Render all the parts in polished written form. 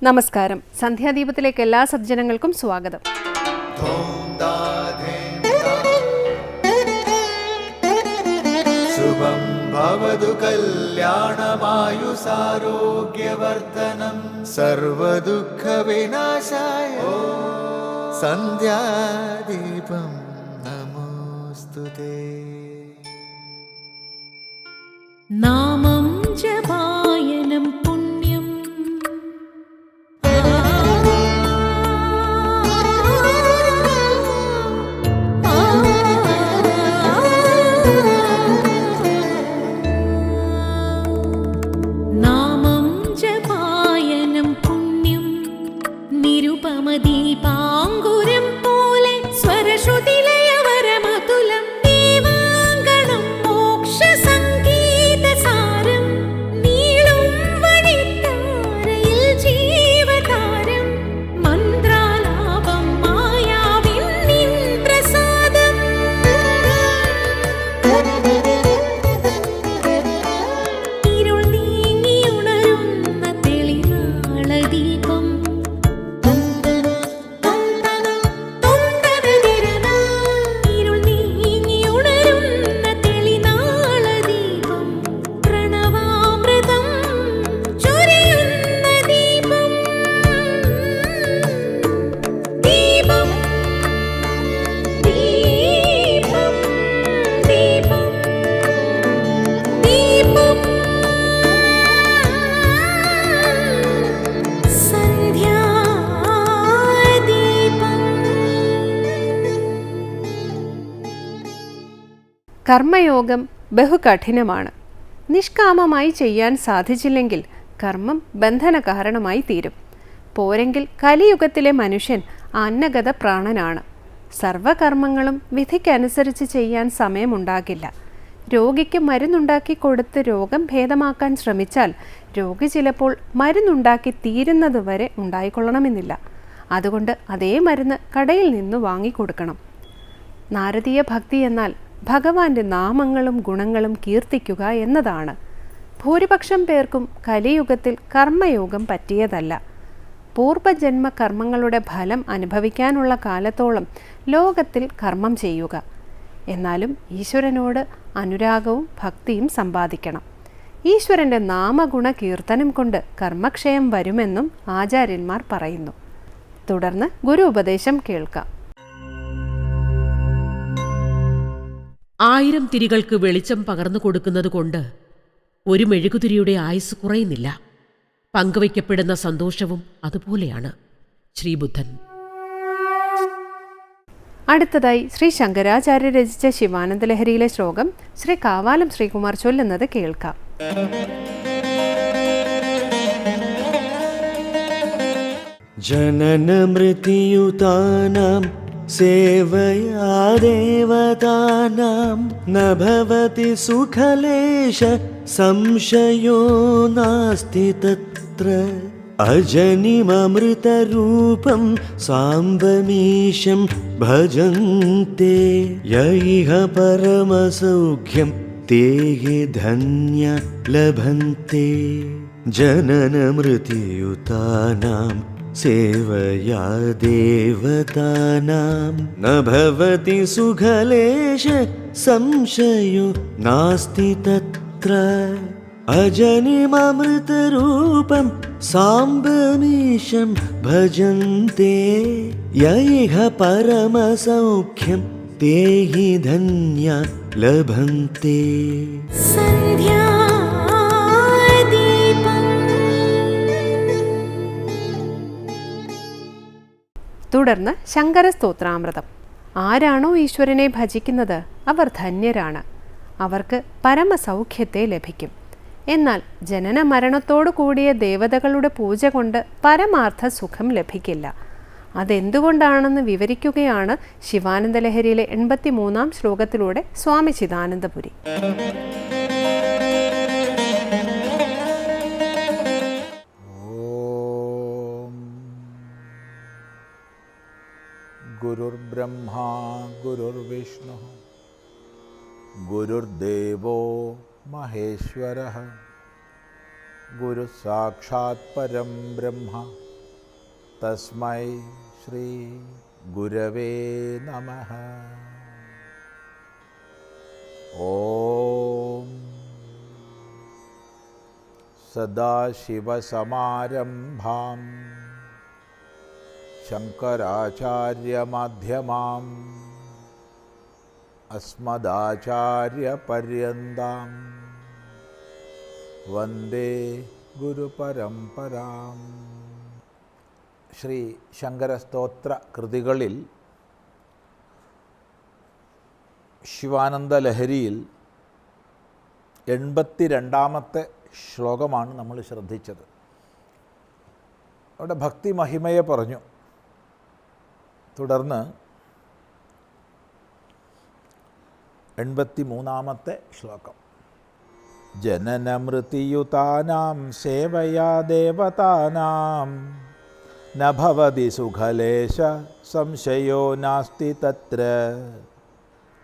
നമസ്കാരം. സന്ധ്യാദീപത്തിലേക്ക് എല്ലാ സജ്ജനങ്ങൾക്കും സ്വാഗതം. ശുഭം ഭവതു കല്യാണമായുസാരോഗ്യവർദ്ധനം സർവദുഃഖ വിനാശായ സന്ധ്യാദീപം നമോസ്തുതേ. നാമം ജപായനം പുണ്യം നാമം ജപായനം പുണ്യം നിരുപമദീപാങ്കുരം പോലെ സ്വരശ്രുതിലയവരമതുലം ദീവാങ്കണം മോക്ഷസംഗീതസാരം നീളും വഴിത്താരയിൽ ജീവതാരം മന്ത്രാലാപം മായാവിൻ നിൻ പ്രസാദം ഇരുൾ നീങ്ങിയുണരുന്ന തെളിനാളദീപം ഇരുൾ നീങ്ങിയുണരുന്ന തെളിനാളദീപം പ്രണവാമൃതം ചൊരിയുന്ന ദീപം ദീപം ദീപം ദീപം ദീപം സന്ധ്യാദീപം. കർമ്മയോഗം ബഹുകഠിനമാണ്. നിഷ്കാമമായി ചെയ്യാൻ സാധിച്ചില്ലെങ്കിൽ കർമ്മം ബന്ധന കാരണമായി തീരും. പോരെങ്കിൽ കലിയുഗത്തിലെ മനുഷ്യൻ അന്നഗത പ്രാണനാണ്. സർവകർമ്മങ്ങളും വിധിക്കനുസരിച്ച് ചെയ്യാൻ സമയമുണ്ടാകില്ല. രോഗിക്ക് മരുന്നുണ്ടാക്കി കൊടുത്ത് രോഗം ഭേദമാക്കാൻ ശ്രമിച്ചാൽ രോഗി ചിലപ്പോൾ മരുന്നുണ്ടാക്കി തീരുന്നതുവരെ ഉണ്ടായിക്കൊള്ളണമെന്നില്ല. അതുകൊണ്ട് അതേ മരുന്ന് കടയിൽ നിന്ന് വാങ്ങിക്കൊടുക്കണം. നാരദീയ ഭക്തി എന്നാൽ ഭഗവാന്റെ നാമങ്ങളും ഗുണങ്ങളും കീർത്തിക്കുക എന്നതാണ്. ഭൂരിപക്ഷം പേർക്കും കലിയുഗത്തിൽ കർമ്മയോഗം പറ്റിയതല്ല. പൂർവജന്മ കർമ്മങ്ങളുടെ ഫലം അനുഭവിക്കാനുള്ള കാലത്തോളം ലോകത്തിൽ കർമ്മം ചെയ്യുക. എന്നാലും ഈശ്വരനോട് അനുരാഗവും ഭക്തിയും സമ്പാദിക്കണം. ഈശ്വരൻ്റെ നാമഗുണ കീർത്തനം കൊണ്ട് കർമ്മക്ഷയം വരുമെന്നും ആചാര്യന്മാർ പറയുന്നു. തുടർന്ന് ഗുരു ഉപദേശം കേൾക്കാം. 1000 തിരികൾക്ക് വെളിച്ചം പകർന്നു കൊടുക്കുന്നത് കൊണ്ട് ഒരു മെഴുകുതിരിയുടെ ആയുസ് കുറയുന്നില്ല. പങ്കുവയ്ക്കപ്പെടുന്ന സന്തോഷവും അതുപോലെയാണ്. ശ്രീബുദ്ധൻ. അടുത്തതായി ശ്രീ ശങ്കരാചാര്യ രചിച്ച ശിവാനന്ദലഹരിയിലെ ശ്ലോകം ശ്രീ കാവാലം ശ്രീകുമാർ ചൊല്ലുന്നത് കേൾക്കാം. ജനന മൃത്യുതാനാം സേവയാ ദേവതാനാം ന ഭവതി സുഖലേശ സംശയോ നാസ്തി തത്ര അജനിമമൃതരൂപം സാംബമീശം ഭജന്തെ യൈഹ പരമസൗഖ്യം തേ ഹി ധന്യ ലഭന്തെ. ജനന മൃത്യുതാനാം സേവയാ ദേവതാനാം ന ഭവതി സുഖലേശ സംശയോ നാസ്തി തത്ര അജനിമമൃതരൂപം സാംബമീശം ഭജന്തെ യൈഹ പരമസൗഖ്യം തേ ഹി ധന്യ ലഭന്തെ. സന്ധ്യാദീപം. തുടർന്ന് ശങ്കരസ്തോത്രാമൃതം. ആരാണോ ഈശ്വരനെ ഭജിക്കുന്നത് അവർ ധന്യരാണ്. അവർക്ക് പരമസൗഖ്യത്തെ ലഭിക്കും. എന്നാൽ ജനന മരണത്തോടു കൂടിയ ദേവതകളുടെ പൂജ കൊണ്ട് പരമാർത്ഥ സുഖം ലഭിക്കില്ല. അതെന്തുകൊണ്ടാണെന്ന് വിവരിക്കുകയാണ് ശിവാനന്ദലഹരിയിലെ 83-ാം ശ്ലോകത്തിലൂടെ സ്വാമി ചിദാനന്ദപുരി. ഗുരുർബ്രഹ്മാ ഗുരുർവിഷ്ണു ഗുരുർദേവോ മഹേശ്വരഃ ഗുരു സാക്ഷാത് പരം ബ്രഹ്മ തസ്മൈ ശ്രീ ഗുരവേ നമഃ. ഓം സദാശിവസമാരംഭാം ശങ്കരാചാര്യമധ്യമാം അസ്മദാചാര്യപര്യന്താം വന്ദേ ഗുരുപരമ്പരാം. ശ്രീ ശങ്കരസ്തോത്ര കൃതികളിൽ ശിവാനന്ദലഹരിയിൽ 82-ാമത്തെ ശ്ലോകമാണ് നമ്മൾ ശ്രദ്ധിച്ചത്. അവിടെ ഭക്തി മഹിമയെ പറഞ്ഞു. തുടർന്ന് 83-ാമത്തെ ശ്ലോകം. ജനനമൃതിയുതാനാം സേവയാ ദേവതാനാം ന ഭവതി സുഖലേശ സംശയോ നാസ്തി തത്ര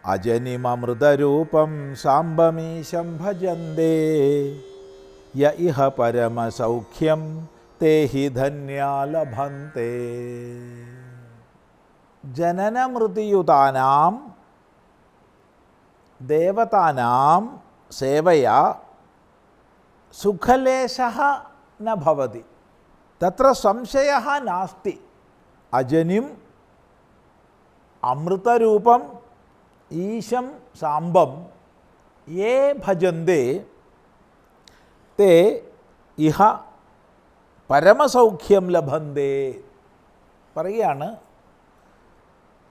അജനിമമൃതരൂപം സാംബമീശം ഭജന്തേ യ ഇഹ പരമസൗഖ്യം തേ ഹി ധന്യാ ലഭന്തെ. ജനനമൃതിയുതാനാം ദേവതാനാം സേവയാ സുഖലേശഃ ന ഭവതി തത്ര സംശയഃ നാസ്തി അജനിം അമൃതരൂപം ഈശം സാംബം യേ ഭജന്തേ തേ ഇഹ പരമസൗഖ്യം ലഭന്തേ. പറയുകയാണ്,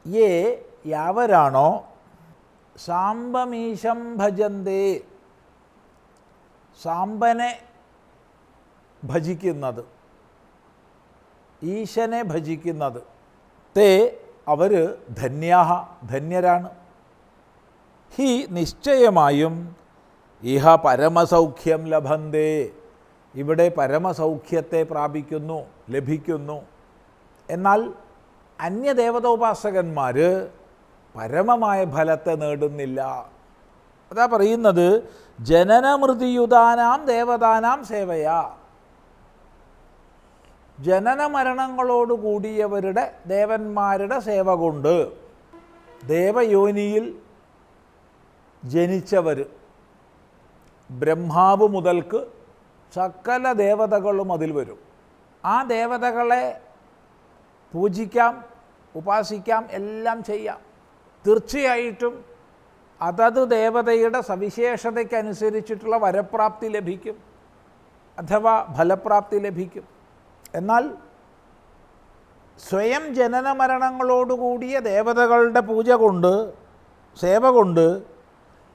യേ യാവരാണോ സാംബമീശം ഭജന്തേ, സാംബനെ ഭജിക്കുന്നത്, ഈശനെ ഭജിക്കുന്നത്, തേ അവർ ധന്യാഹ ധന്യരാണ്, ഹി നിശ്ചയമായും ഇഹ പരമസൗഖ്യം ലഭന്തേ ഇവിടെ പരമസൗഖ്യത്തെ പ്രാപിക്കുന്നു, ലഭിക്കുന്നു. എന്നാൽ അന്യദേവതോപാസകന്മാർ പരമമായ ഫലത്തെ നേടുന്നില്ല. അതാ പറയുന്നത്, ജനനമൃതിയുതാനാം ദേവതാനാം സേവയാ, ജനന മരണങ്ങളോട് കൂടിയവരുടെ ദേവന്മാരുടെ സേവ കൊണ്ട്, ദേവയോനിയിൽ ജനിച്ചവർ, ബ്രഹ്മാവ് മുതൽക്ക് സകല ദേവതകളും അതിൽ വരും. ആ ദേവതകളെ പൂജിക്കാം, ഉപാസിക്കാം, എല്ലാം ചെയ്യാം. തീർച്ചയായിട്ടും അതത് ദേവതയുടെ സവിശേഷതയ്ക്കനുസരിച്ചിട്ടുള്ള വരപ്രാപ്തി ലഭിക്കും, അഥവാ ഫലപ്രാപ്തി ലഭിക്കും. എന്നാൽ സ്വയം ജനന മരണങ്ങളോടുകൂടിയ ദേവതകളുടെ പൂജ കൊണ്ട്, സേവ കൊണ്ട്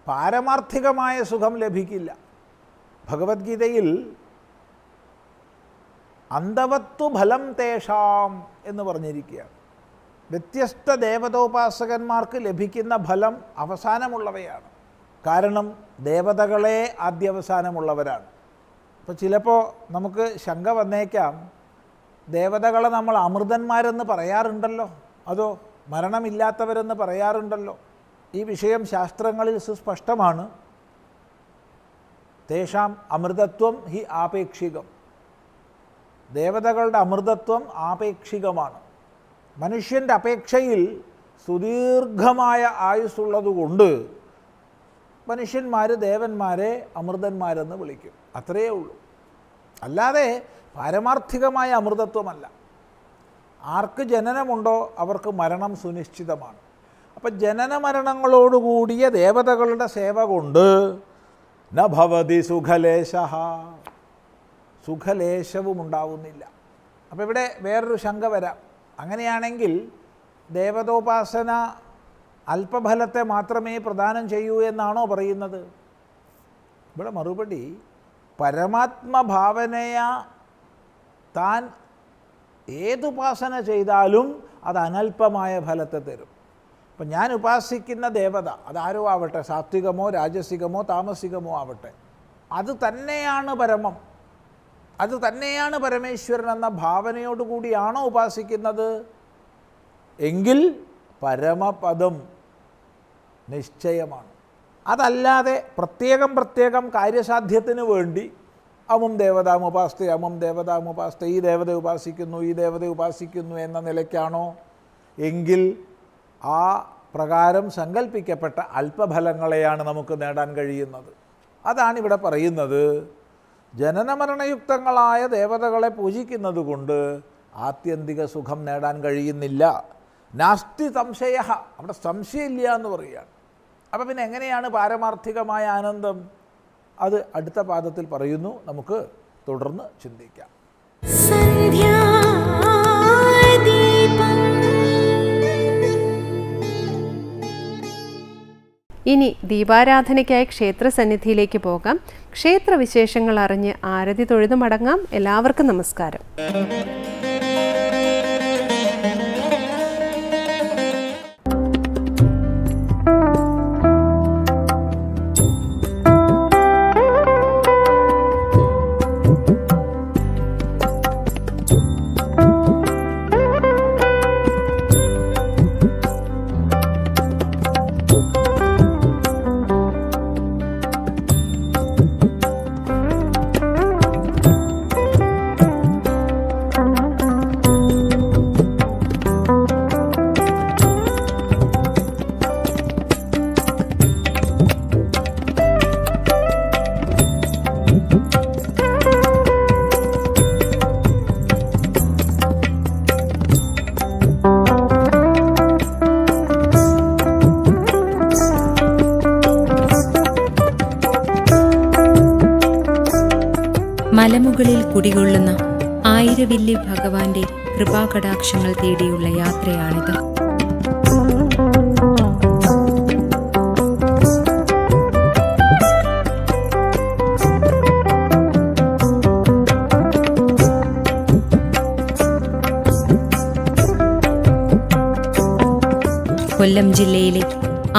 പാരമാർത്ഥികമായ സുഖം ലഭിക്കില്ല. ഭഗവത്ഗീതയിൽ അന്തവത്തു ഫലം തേഷാം എന്ന് പറഞ്ഞിരിക്കുകയാണ്. വ്യത്യസ്ത ദേവതോപാസകന്മാർക്ക് ലഭിക്കുന്ന ഫലം അവസാനമുള്ളവയാണ്. കാരണം ദേവതകളെ ആദ്യവസാനമുള്ളവരാണ്. അപ്പോൾ ചിലപ്പോൾ നമുക്ക് ശങ്ക വന്നേക്കാം, ദേവതകളെ നമ്മൾ അമൃതന്മാരെന്ന് പറയാറുണ്ടല്ലോ, അതോ മരണമില്ലാത്തവരെന്ന് പറയാറുണ്ടല്ലോ. ഈ വിഷയം ശാസ്ത്രങ്ങളിൽ സുസ്പഷ്ടമാണ്. തേഷാം അമൃതത്വം ഹി ആപേക്ഷികം. ദേവതകളുടെ അമൃതത്വം ആപേക്ഷികമാണ്. മനുഷ്യൻ്റെ അപേക്ഷയിൽ സുദീർഘമായ ആയുസ്സുള്ളതുകൊണ്ട് മനുഷ്യന്മാർ ദേവന്മാരെ അമൃതന്മാരെന്ന് വിളിക്കും, അത്രയേ ഉള്ളൂ. അല്ലാതെ പാരമാർത്ഥികമായ അമൃതത്വമല്ല. ആർക്ക് ജനനമുണ്ടോ അവർക്ക് മരണം സുനിശ്ചിതമാണ്. അപ്പം ജനന മരണങ്ങളോടുകൂടിയ ദേവതകളുടെ സേവ കൊണ്ട് ന ഭവതി സുഖലേശഃ, സുഖലേശവും ഉണ്ടാവുന്നില്ല. അപ്പോൾ ഇവിടെ വേറൊരു ശങ്ക വരാം. അങ്ങനെയാണെങ്കിൽ ദേവതോപാസന അല്പഫലത്തെ മാത്രമേ പ്രദാനം ചെയ്യൂ എന്നാണോ പറയുന്നത്? ഇവിടെ മറുപടി, പരമാത്മഭാവനയാ താൻ ഏതുപാസന ചെയ്താലും അത് അനൽപമായ ഫലത്തെ തരും. അപ്പം ഞാൻ ഉപാസിക്കുന്ന ദേവത അതാരോ ആവട്ടെ, സാത്വികമോ രാജസികമോ താമസികമോ ആവട്ടെ, അത് തന്നെയാണ് പരമം, അത് തന്നെയാണ് പരമേശ്വരൻ എന്ന ഭാവനയോടുകൂടിയാണോ ഉപാസിക്കുന്നത് എങ്കിൽ പരമപദം നിശ്ചയമാണ്. അതല്ലാതെ പ്രത്യേകം കാര്യസാധ്യത്തിന് വേണ്ടി അമും ദേവതാമുപാസ്തേ അമും ദേവതാമുപാസ്തേ, ഈ ദേവത ഉപാസിക്കുന്നു ഈ ദേവത ഉപാസിക്കുന്നു എന്ന നിലയ്ക്കാണോ? എങ്കിൽ ആ പ്രകാരം സങ്കല്പിക്കപ്പെട്ട അല്പഫലങ്ങളെയാണ് നമുക്ക് നേടാൻ കഴിയുന്നത്. അതാണ് ഇവിടെ പറയുന്നത്. ജനനമരണയുക്തങ്ങളായ ദേവതകളെ പൂജിക്കുന്നത് കൊണ്ട് ആത്യന്തിക സുഖം നേടാൻ കഴിയുന്നില്ല. നാസ്തി സംശയ, അവിടെ സംശയമില്ല എന്ന് പറയുകയാണ്. അപ്പം പിന്നെ എങ്ങനെയാണ് പാരമാർത്ഥികമായ ആനന്ദം? അത് അടുത്ത പാദത്തിൽ പറയുന്നു. നമുക്ക് തുടർന്ന് ചിന്തിക്കാം. ഇനി ദീപാരാധനയ്ക്കായി ക്ഷേത്രസന്നിധിയിലേക്ക് പോകാം. ക്ഷേത്രവിശേഷങ്ങൾ അറിഞ്ഞ് ആരതി തൊഴുതു മടങ്ങാം. എല്ലാവർക്കും നമസ്കാരം. മലമുകളിൽ കുടികൊള്ളുന്ന ആയിരവില്ലി ഭഗവാന്റെ കൃപാകടാക്ഷങ്ങൾ തേടിയുള്ള യാത്രയാണിത്. കൊല്ലം ജില്ലയിലെ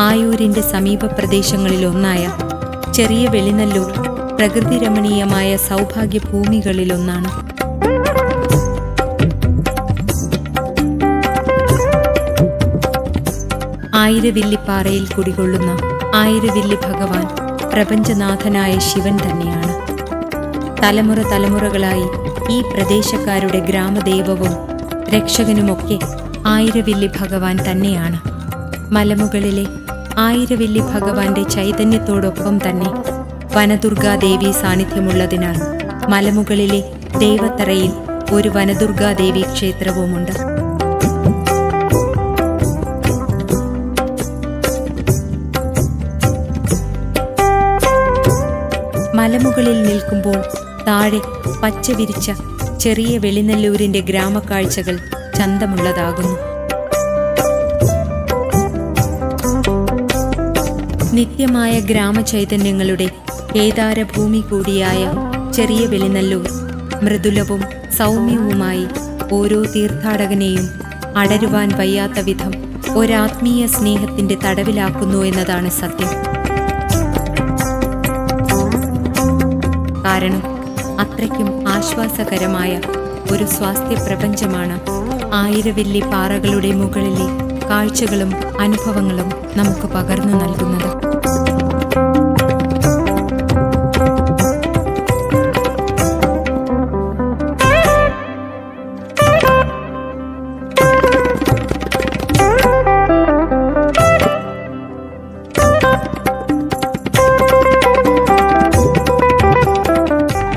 ആയൂരിന്റെ സമീപ പ്രദേശങ്ങളിലൊന്നായ ചെറിയ വെളിനല്ലൂർ പ്രകൃതിരമണീയമായ സൗഭാഗ്യഭൂമികളിലൊന്നാണ്. ആയിരവില്ലിപ്പാറയിൽ കുടികൊള്ളുന്ന ആയിരവില്ലി ഭഗവാൻ പ്രപഞ്ചനാഥനായ ശിവൻ തന്നെയാണ്. തലമുറ തലമുറകളായി ഈ പ്രദേശക്കാരുടെ ഗ്രാമദൈവവും രക്ഷകനുമൊക്കെ ആയിരവില്ലി ഭഗവാൻ തന്നെയാണ്. മലമുകളിലെ ആയിരവില്ലി ഭഗവാന്റെ ചൈതന്യത്തോടൊപ്പം തന്നെ വനദുർഗാദേവി സാന്നിധ്യമുള്ളതിനാൽ മലമുകളിലെ ദേവത്തറയിൽ ഒരു വനദുർഗാദേവി ക്ഷേത്രവുമുണ്ട്. മലമുകളിൽ നിൽക്കുമ്പോൾ താഴെ പച്ച വിരിച്ച ചെറിയ വെളിനല്ലൂരിന്റെ ഗ്രാമക്കാഴ്ചകൾ ചന്തമുള്ളതാകുന്നു. നിത്യമായ ഗ്രാമചൈതന്യങ്ങളുടെ കേദാരഭൂമി കൂടിയായ ചെറിയ വെളിനല്ലൂർ മൃദുലവും സൗമ്യവുമായി ഓരോ തീർത്ഥാടകനെയും അടരുവാൻ വയ്യാത്ത വിധം ഒരാത്മീയ സ്നേഹത്തിന്റെ തടവിലാക്കുന്നു എന്നതാണ് സത്യം. കാരണം അത്രയ്ക്കും ആശ്വാസകരമായ ഒരു സ്വാസ്ഥ്യ പ്രപഞ്ചമാണ് ആയിരവില്ലി പാറകളുടെ മുകളിലെ കാഴ്ചകളും അനുഭവങ്ങളും നമുക്ക് പകർന്നു നൽകുന്നത്.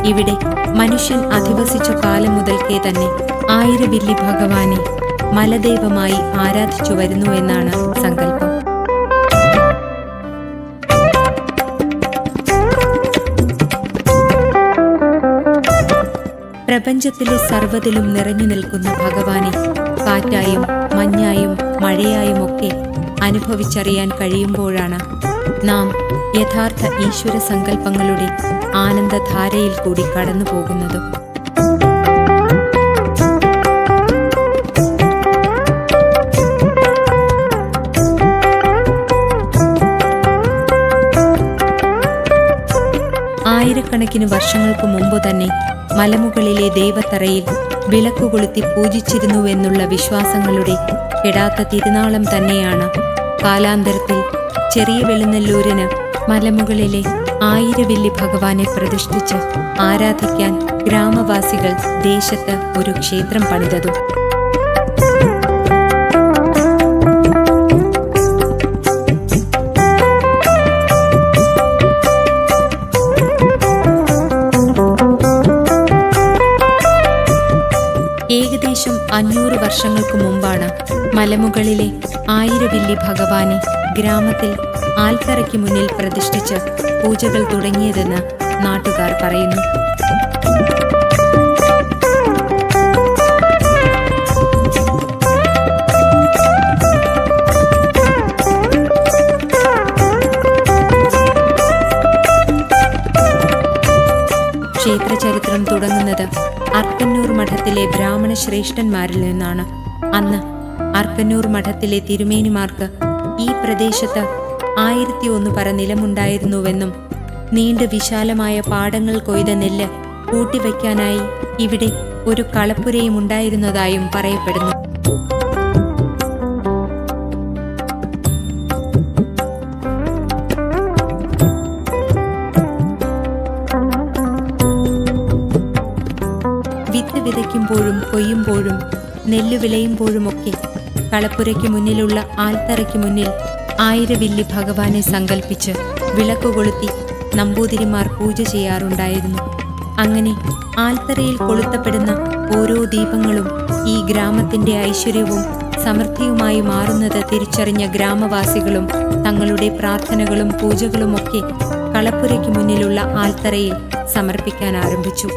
ഇവിടെ മനുഷ്യൻ അധിവസിച്ച കാലം മുതൽക്കേ തന്നെ ആയിരവില്ലി ഭഗവാനെ മലദൈവമായി ആരാധിച്ചു വരുന്നു എന്നാണ് സങ്കല്പം. പ്രപഞ്ചത്തിലെ സർവ്വതിലും നിറഞ്ഞു നിൽക്കുന്ന ഭഗവാനെ കാറ്റായും മഞ്ഞായും മഴയായുമൊക്കെ അനുഭവിച്ചറിയാൻ കഴിയുമ്പോഴാണ് നാം യഥാർത്ഥ ഈശ്വര സങ്കല്പങ്ങളുടെ ആനന്ദധാരയിൽ കൂടി കടന്നു പോകുന്നത്. ആയിരക്കണക്കിന് വർഷങ്ങൾക്ക് മുമ്പ് തന്നെ മലമുകളിലെ ദേവത്തറയിൽ വിളക്കുകൊളുത്തി പൂജിച്ചിരുന്നുവെന്നുള്ള വിശ്വാസങ്ങളുടെ കെടാത്ത തിരുനാളം തന്നെയാണ് കാലാന്തരത്തിൽ ചെറിയ വെളുന്നല്ലൂരിന് മലമുകളിലെ ആയിരവില്ലി ഭഗവാനെ പ്രതിഷ്ഠിച്ച് ആരാധിക്കാൻ ഗ്രാമവാസികൾ ദേശത്ത് ഒരു ക്ഷേത്രം പണിതതും. ഏകദേശം 500 വർഷങ്ങൾക്ക് മുമ്പാണ് മലമുകളിലെ ആയിരവില്ലി ഭഗവാനെ ഗ്രാമത്തിൽ ആൽത്തറയ്ക്ക് മുന്നിൽ പ്രതിഷ്ഠിച്ച് പൂജകൾ തുടങ്ങിയതെന്ന് നാട്ടുകാർ പറയുന്നു. ക്ഷേത്രചരിത്രം തുടങ്ങുന്നത് അർക്കന്നൂർ മഠത്തിലെ ബ്രാഹ്മണ ശ്രേഷ്ഠന്മാരിൽ നിന്നാണ്. അന്ന് അർക്കന്നൂർ മഠത്തിലെ തിരുമേനിമാർക്ക് ഈ പ്രദേശത്ത് 1001 പറ നിലമുണ്ടായിരുന്നുവെന്നും നീണ്ട വിശാലമായ പാടങ്ങൾ കൊയ്ത നെല്ല് കൂട്ടിവയ്ക്കാനായി ഇവിടെ ഒരു കളപ്പുരയും ഉണ്ടായിരുന്നതായും പറയപ്പെടുന്നു. വിത്ത് വിതയ്ക്കുമ്പോഴും കൊയ്യുമ്പോഴും നെല്ല് വിളയുമ്പോഴുമൊക്കെ കളപ്പുരയ്ക്ക് മുന്നിലുള്ള ആൽത്തറയ്ക്ക് മുന്നിൽ ആയിരവില്ലി ഭഗവാനെ സങ്കൽപ്പിച്ച് വിളക്കുകൊളുത്തി നമ്പൂതിരിമാർ പൂജ ചെയ്യാറുണ്ടായിരുന്നു. അങ്ങനെ ആൽത്തറയിൽ കൊളുത്തപ്പെടുന്ന ഓരോ ദീപങ്ങളും ഈ ഗ്രാമത്തിന്റെ ഐശ്വര്യവും സമൃദ്ധിയുമായി മാറുന്നത് തിരിച്ചറിഞ്ഞ ഗ്രാമവാസികളും തങ്ങളുടെ പ്രാർത്ഥനകളും പൂജകളുമൊക്കെ കളപ്പുരയ്ക്ക് മുന്നിലുള്ള ആൽത്തറയിൽ സമർപ്പിക്കാൻ ആരംഭിച്ചു.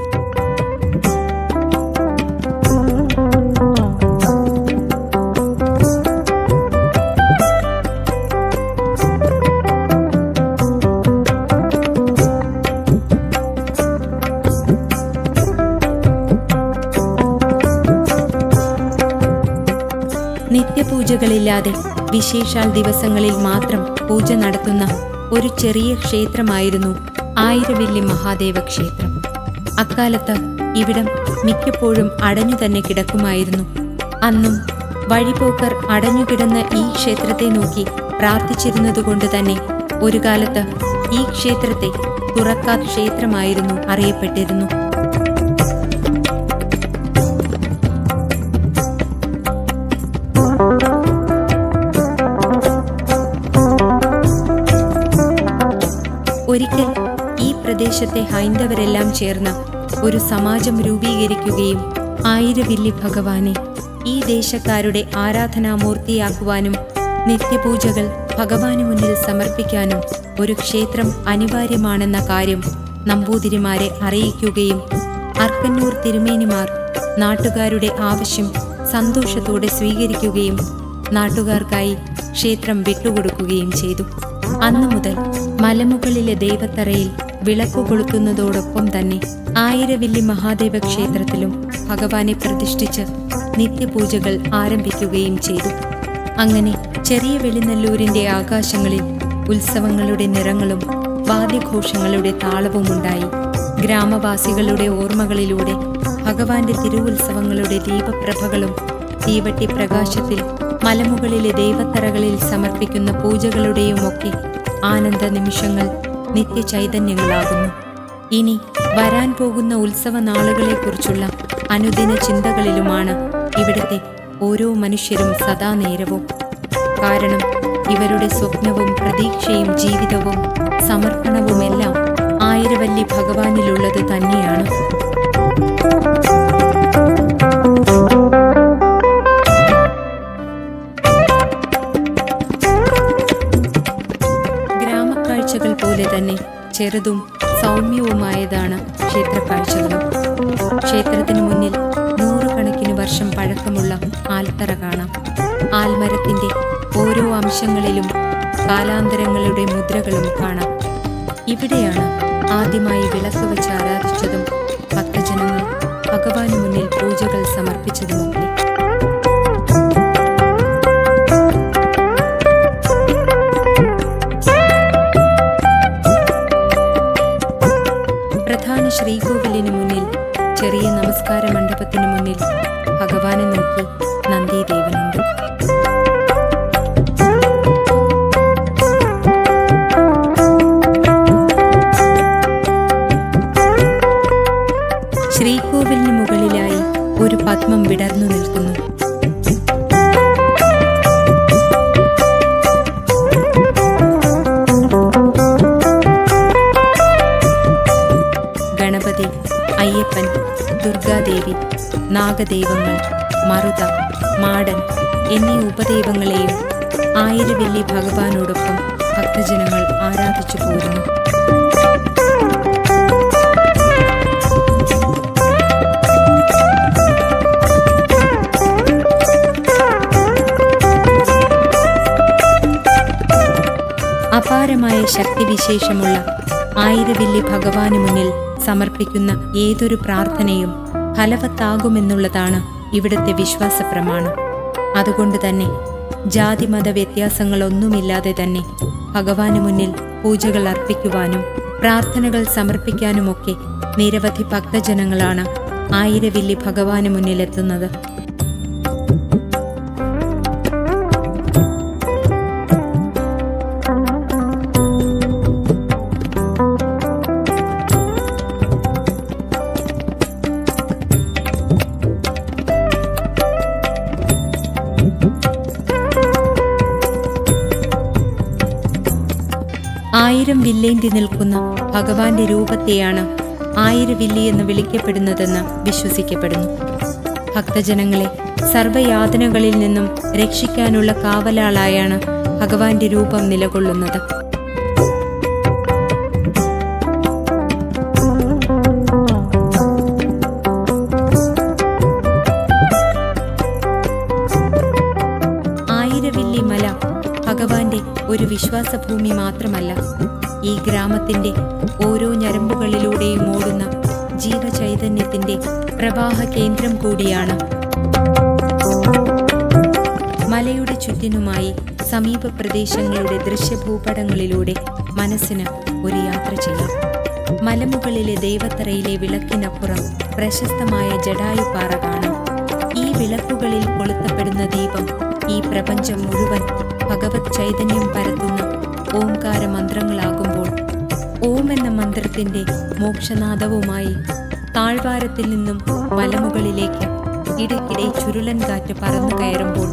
നിത്യപൂജകളില്ലാതെ വിശേഷാൽ ദിവസങ്ങളിൽ മാത്രം പൂജ നടത്തുന്ന ഒരു ചെറിയ ക്ഷേത്രമായിരുന്നു ആയിരവില്ലി മഹാദേവ ക്ഷേത്രം. അക്കാലത്ത് ഇവിടം മിക്കപ്പോഴും അടഞ്ഞു തന്നെ കിടക്കുമായിരുന്നു. അന്നും വഴിപോക്കർ അടഞ്ഞുകിടന്ന ഈ ക്ഷേത്രത്തെ നോക്കി പ്രാർത്ഥിച്ചിരുന്നതുകൊണ്ട് തന്നെ ഒരു കാലത്ത് ഈ ക്ഷേത്രത്തെ തുറക്കാത്ത ക്ഷേത്രമായിരുന്നു അറിയപ്പെട്ടിരുന്നു. ഒരിക്കൽ ഈ പ്രദേശത്തെ ഹൈന്ദവരെല്ലാം ചേർന്ന് ഒരു സമാജം രൂപീകരിക്കുകയും ആയിരവില്ലി ഭഗവാനെ ഈ ദേശക്കാരുടെ ആരാധനാമൂർത്തിയാക്കുവാനും നിത്യപൂജകൾ ഭഗവാന് മുന്നിൽ സമർപ്പിക്കാനും ഒരു ക്ഷേത്രം അനിവാര്യമാണെന്ന കാര്യം നമ്പൂതിരിമാരെ അറിയിക്കുകയും അർക്കന്നൂർ തിരുമേനിമാർ നാട്ടുകാരുടെ ആവശ്യം സന്തോഷത്തോടെ സ്വീകരിക്കുകയും നാട്ടുകാർക്കായി ക്ഷേത്രം വിട്ടുകൊടുക്കുകയും ചെയ്തു. അന്നു മുതൽ മലമുകളിലെ ദൈവത്തറയിൽ വിളക്കു കൊളുത്തുന്നതോടൊപ്പം തന്നെ ആയിരവില്ലി മഹാദേവ ക്ഷേത്രത്തിലും ഭഗവാനെ പ്രതിഷ്ഠിച്ച് നിത്യപൂജകൾ ആരംഭിക്കുകയും ചെയ്തു. അങ്ങനെ ചെറിയ വെളിനല്ലൂരിന്റെ ആകാശങ്ങളിൽ ഉത്സവങ്ങളുടെ നിറങ്ങളും വാദ്യഘോഷങ്ങളുടെ താളവുമുണ്ടായി. ഗ്രാമവാസികളുടെ ഓർമ്മകളിലൂടെ ഭഗവാന്റെ തിരുവുത്സവങ്ങളുടെ ദീപപ്രഭകളും തീവട്ടി പ്രകാശത്തിൽ മലമുകളിലെ ദൈവത്തറകളിൽ സമർപ്പിക്കുന്ന പൂജകളുടെയുമൊക്കെ ആനന്ദ നിമിഷങ്ങൾ നിത്യചൈതന്യങ്ങളാകുന്നു. ഇനി വരാൻ പോകുന്ന ഉത്സവ നാളുകളെക്കുറിച്ചുള്ള അനുദിന ചിന്തകളിലുമാണ് ഇവിടുത്തെ ഓരോ മനുഷ്യരും സദാ നേരവും. കാരണം ഇവരുടെ സ്വപ്നവും പ്രതീക്ഷയും ജീവിതവും സമർപ്പണവുമെല്ലാം ആയിരവല്ലി ഭഗവാനിലുള്ളത് തന്നെയാണ്. ഗ്രാമക്കാഴ്ചകൾ പോലെ തന്നെ ചെറുതും സൗമ്യവുമായതാണ് ക്ഷേത്രക്കാഴ്ചകളും. ക്ഷേത്രത്തിനു മുന്നിൽ 100 കണക്കിന് വർഷം പഴക്കമുള്ള ആൽത്തറ കാണാം. ആൽമരത്തിന്റെ ഓരോ അംശങ്ങളിലും കാലാന്തരങ്ങളുടെ മുദ്രകളും കാണാം. ഇവിടെയാണ് ആദ്യമായി വിളക്ക് വെച്ച് ആരാധിച്ചതും ഭക്തജനങ്ങൾ ഭഗവാന് മുന്നിൽ പൂജകൾ സമർപ്പിച്ചതുമൊക്കെ. പ്രധാന ശ്രീകോവിലിന് മുന്നിൽ ചെറിയ നമസ്കാര മണ്ഡപത്തിന് മുന്നിൽ ഭഗവാനെ നോക്കി നന്ദിദേവനുണ്ട്. വിടർന്നു നിൽക്കുന്നു. ഗണപതി, അയ്യപ്പൻ, ദുർഗാദേവി, നാഗദൈവങ്ങൾ, മറുത, മാടൻ എന്നീ ഉപദൈവങ്ങളെയും ആയിരവല്ലി ഭഗവാനോടൊപ്പം ഭക്തജനങ്ങൾ ആരാധിച്ചു പോരുന്നു. അപാരമായ ശക്തിവിശേഷമുള്ള ആയിരവല്ലി ഭഗവാന് മുന്നിൽ സമർപ്പിക്കുന്ന ഏതൊരു പ്രാർത്ഥനയും ഫലവത്താകുമെന്നുള്ളതാണ് ഇവിടുത്തെ വിശ്വാസ പ്രമാണം. അതുകൊണ്ട് തന്നെ ജാതിമത വ്യത്യാസങ്ങളൊന്നുമില്ലാതെ തന്നെ ഭഗവാന് മുന്നിൽ പൂജകൾ അർപ്പിക്കുവാനും പ്രാർത്ഥനകൾ സമർപ്പിക്കാനുമൊക്കെ നിരവധി ഭക്തജനങ്ങളാണ് ആയിരവല്ലി ഭഗവാന് മുന്നിലെത്തുന്നത്. ആയിരം വില്ലേന്തി നിൽക്കുന്ന ഭഗവാന്റെ രൂപത്തെയാണ് ആയിരവില്ലി എന്ന് വിളിക്കപ്പെടുന്നതെന്ന് വിശ്വസിക്കപ്പെടുന്നു. ഭക്തജനങ്ങളെ സർവ്വയാതനകളിൽ നിന്നും രക്ഷിക്കാനുള്ള കാവലാളായാണ് ഭഗവാന്റെ രൂപം നിലകൊള്ളുന്നത്. ആയിരവില്ലി മല ഭഗവാന്റെ ഒരു വിശ്വാസഭൂമി മാത്രമല്ല, ഈ ഗ്രാമത്തിന്റെ ഓരോ ഞരമ്പുകളിലൂടെയും ഓടുന്ന ജീവചൈതന്യത്തിന്റെ പ്രവാഹ കേന്ദ്രം കൂടിയാണ്. മലയുടെ ചുറ്റിനുമായി സമീപ പ്രദേശങ്ങളുടെ ദൃശ്യഭൂപടങ്ങളിലൂടെ മനസ്സിന് ഒരു യാത്ര ചെയ്യാം. മലമുകളിലെ ദേവത്തറയിലെ വിളക്കിനപ്പുറം പ്രശസ്തമായ ജടായുപ്പാറ കാണാം. ഈ വിളക്കുകളിൽ കൊളുത്തപ്പെടുന്ന ദീപം ഈ പ്രപഞ്ചം മുഴുവൻ ഭഗവത് ചൈതന്യം പരത്തുന്ന ഓംകാര മന്ത്രങ്ങളാകുമ്പോൾ ഓം എന്ന മന്ത്രത്തിന്റെ മോക്ഷനാദവുമായി താഴ്വാരത്തിൽ നിന്നും മലമുകളിലേക്ക് ഇടയ്ക്കിടെ ചുരുളൻ കാറ്റ് പറന്നു കയറുമ്പോൾ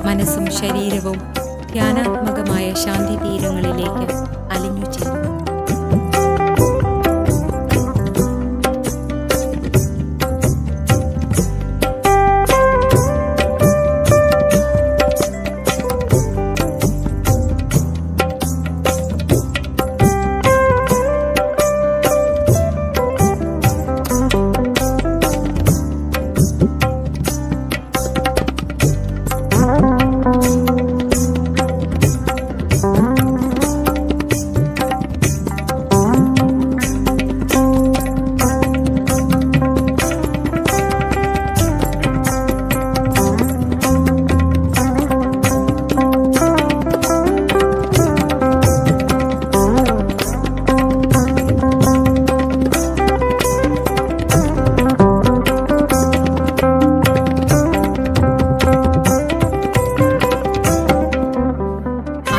മനസ്സും ശരീരവും ധ്യാനാത്മകമായ ശാന്തി തീരങ്ങളിലേക്ക് അലിഞ്ഞു ചേരുന്നു.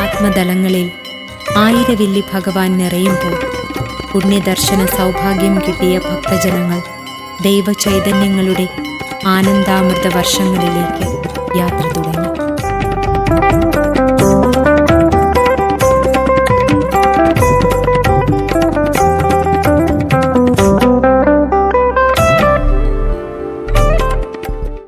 ആത്മതലങ്ങളിൽ ആയിരവില്ലി ഭഗവാൻ നിറയുമ്പോൾ പുണ്യദർശന സൗഭാഗ്യം കിട്ടിയ ഭക്തജനങ്ങൾ ദൈവചൈതന്യങ്ങളുടെ ആനന്ദാമൃത വർഷങ്ങളിലേക്ക് യാത്ര തുടങ്ങി.